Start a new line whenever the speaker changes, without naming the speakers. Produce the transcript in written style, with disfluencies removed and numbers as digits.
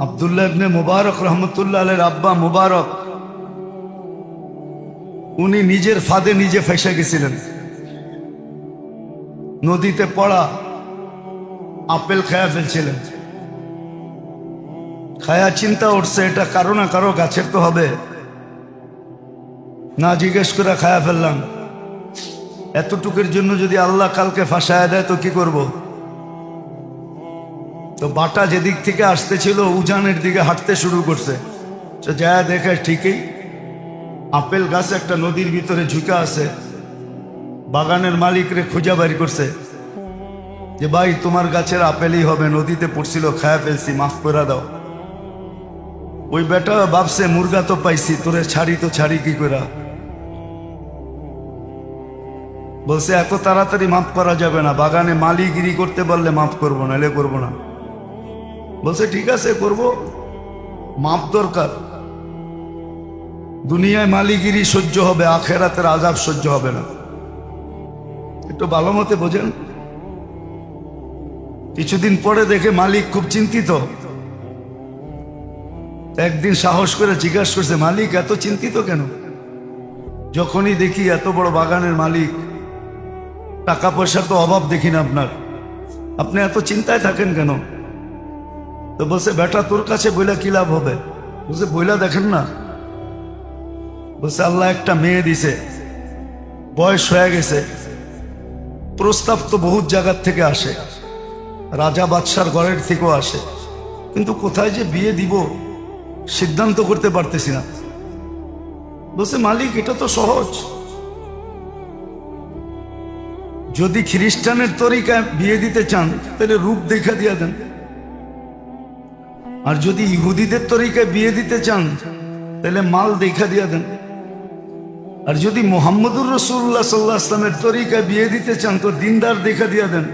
আব্দুল্লাহ ইবনে মুবারক রহমতুল্লাহ আলাইহির আব্বা মুবারক উনি নিজের ফাঁদে নিজে ফেঁসে গেছিলেন। নদীতে পড়া আপেল খায়া ফেলছিলেন। খায়া চিন্তা উঠছে এটা কারো না কারো গাছের তো হবে, না জিজ্ঞেস করে খায়া ফেললাম। এতটুকুর জন্য যদি আল্লাহ কালকে ফাঁসায় দেয় তো কি করব? তো বাটা যেদিক থেকে আসতেছিল উজানের দিকে হাঁটতে শুরু করছে। তো যা দেখে ঠিকই আপেল গাছ একটা নদীর ভিতরে ঝুঁকা আছে। বাগানের মালিকরে খুঁজা বাড়ি করছে যে ভাই তোমার গাছের আপেলই হবে, নদীতে পড়ছিল খায়া ফেলছি, মাফ করে দাও। ওই বেটা ভাবছে মুরগা তো পাইছি, তোরে ছাড়ি তো ছাড়ি কি করে। বলছে এত তাড়াতাড়ি মাফ করা যাবে না, বাগানে মালিগিরি করতে পারলে মাফ করবো না, এলে করবো না। বলছে ঠিক আছে করব, মাপ দরকার। দুনিয়ায় মালিগিরি সহ্য হবে, আখেরাতের আযাব সহ্য হবে না। একটু ভালো মতে বোঝেন। কিছুদিন পরে দেখে মালিক খুব চিন্তিত। একদিন সাহস করে জিজ্ঞাসা করছে, মালিক এত চিন্তিত কেন? যখনই দেখি এত বড় বাগানের মালিক, টাকা পয়সার তো অভাব দেখি না আপনার, আপনি এত চিন্তায় থাকেন কেন? তো বলছে বেটা তোর কাছে বইলা কি লাভ হবে? বলছে বইলা দেখেন না। বলছে আল্লাহ একটা মেয়ে দিছে, বয়স হয়ে গেছে, প্রস্তাব তো বহুত জায়গার থেকে আসে, রাজা বাদশার ঘরের থেকেও আসে, কিন্তু কোথায় যে বিয়ে দিব সিদ্ধান্ত করতে পারতেছি না। বলছে মালিক এটা তো সহজ, যদি খ্রিস্টানের তরিকায় বিয়ে দিতে চান তাহলে রূপ দেখা দিয়া দেন, আর যদি ইহুদিদের তরিকায় বিয়ে দিতে চান তাহলে মাল দেখা দিয়া দেন, আর যদি মোহাম্মদুর রাসূলুল্লাহ সাল্লাল্লাহু আলাইহি ওয়াসাল্লামের তরিকায় বিয়ে দিতে চান তো দিনদার দেখা দিয়া দেন।